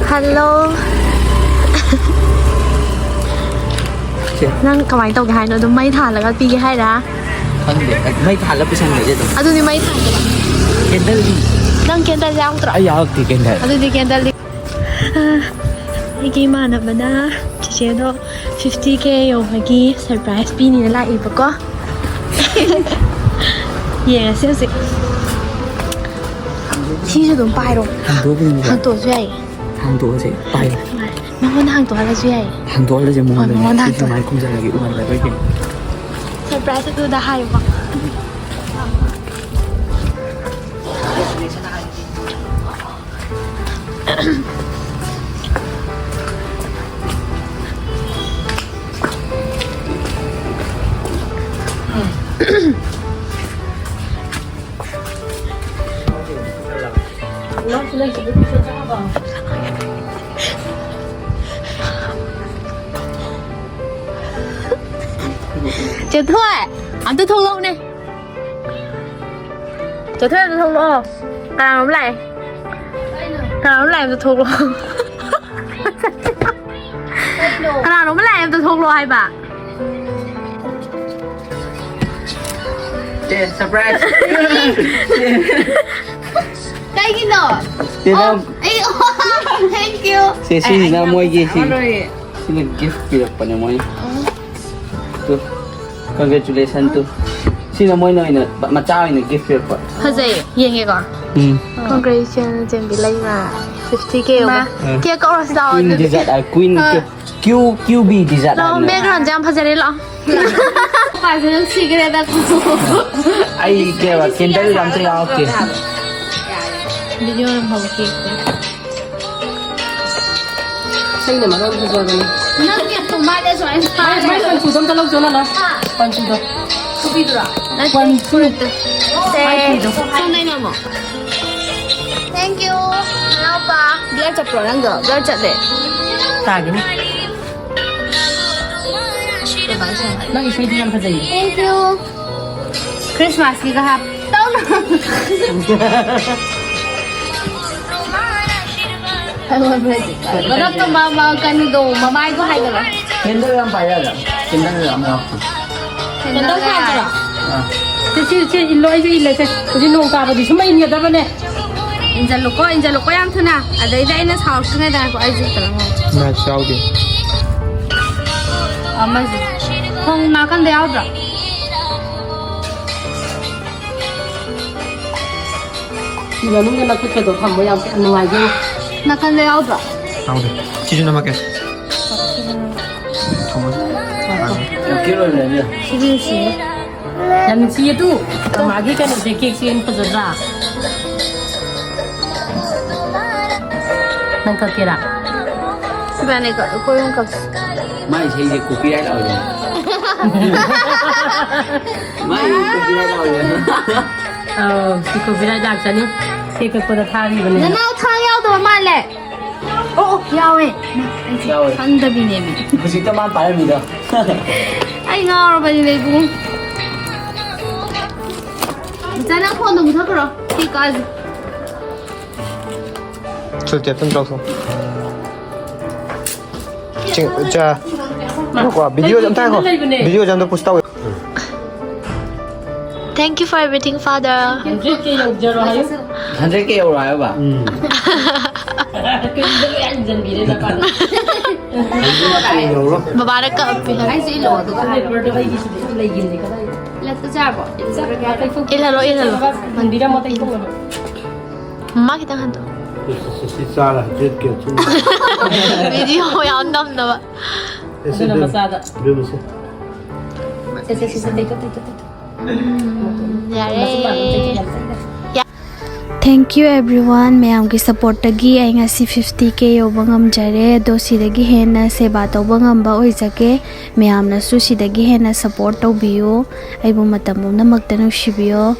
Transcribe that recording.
Hello. Nang kamay tao cái hai nữa, mấy thả là cái pi cái hai đã. Không được, mấy thả lớp sang người chứ đâu. À, tôi đi mấy thả. Candle đi. Nang candle yang terus. Ayaw thì candle. À, tôi đi candle đi. Cái mà nó vẫn đã chỉ chế độ 50k rồi phải cái surprise pi này lại ít quá. Yeah, siêu xịn. Chi cho đúng bài rồi. Hàng tổ bên hàng tổ duy. Hàng tổ gì? Bài. Món hàng tổ là duy. Hàng tổ là gì mua được? Món hàng tổ. Mai cũng ra là cái uống là cái gì? Surprise itu dah hai pak. Chờ thôi, anh tôi thua luôn đi. Chờ thôi tôi thua luôn. Cái nào lại? Cái nào lại tôi thua luôn. Cái nào lại em tôi thua luôn hay bà? Yeah, surprise. Đây cái nào? Thế đâu? Thank you. Xin là mua gì xin? Xin là gift được phần nào mua. Tu, congratulations tu. Xin là mua nơi nữa, mà trao này gift được phần. Thật gì? Gì nghe con? Congratulations trên bị lấy mà 50k mà. Kia cậu là sao? Queen dessert à, Queen QB dessert. Lo mấy cái răng phải gì lo? Phải sẽ xí cái đó cũng. Ai kia mà candle làm sao ok. Video làm không kịp. Xanh này mà nó bây giờ rồi. Nó kịp tụi mai để rồi. Mai còn chủ tâm tao lâu chưa nó. Còn chủ tâm. Không biết rồi. Còn chủ tâm. Mai chủ tâm. Không đây nào mà. Thank you. Hello ba. Dia chụp rồi đang gỡ, gỡ chặt đấy. Tà cái này. Nó ý đi làm cái gì? Thank you. Christmas gì cả hả? Đâu nào. Nó tụi mà cần đồ mà mai có hay rồi. Candle làm phải rồi. Candle làm đâu? Candle khai rồi. 제 일로 이래 그지 농가 버디 정말 인이야 다번에 인자 놓고 양 투나. 아 내가 있는 사업 중에 다 알고 알지 있더라. Mà sao đi? 엄마 콩 나간 데 알더라. 이거 농가 나 그렇게도 한 모양 안 와요 나간 데 알더라. Sao đi? Chị cho nó kìa. Không có. Kêu rồi nhỉ? 11시. 나는 지혜도 마기가는 제 계획시엔 퍼져라 난 그렇게라 집안에 고용 값. Mai thấy gì cục kia đâu rồi. Mai cục kia đâu rồi. 지금 비라이 작자니 계획보다 타기 이번에 나 탕야도 말래. 야외. Đâu? 상답이네미. Có gì tao mang phải mình đâu. 아이 나로 빨리 내고. 있잖아 폰도 못 하더라. 이까지. 절대 던져서 지금 자 와 비디오 좀 타고 비디오 좀더 보시다고 Thank you for everything, Father. 이렇게 여기저러 하요? Hắn thấy kêu rồi bà. 그 완전 미래다 봐라 nhiều lắm 바바를 까피. 아이스 일로 와도 가. 버드가 이게 수도 레긴데 가다 Let's 잡아. 일하러 일하러. 만디라 못 이거 뭐 엄마 기당 한다. xa là chết kiểu chung 비디오에 안 남나 봐. 그나 마사다 đưa một xem 잘해. Thank you everyone mayam ki support tagi ai nga si 50k yobangam jare dosidagi hena seba tobangam ba oi jake mayam na su sidagi hena support to biyo ai bu matam na magtanu shibiyo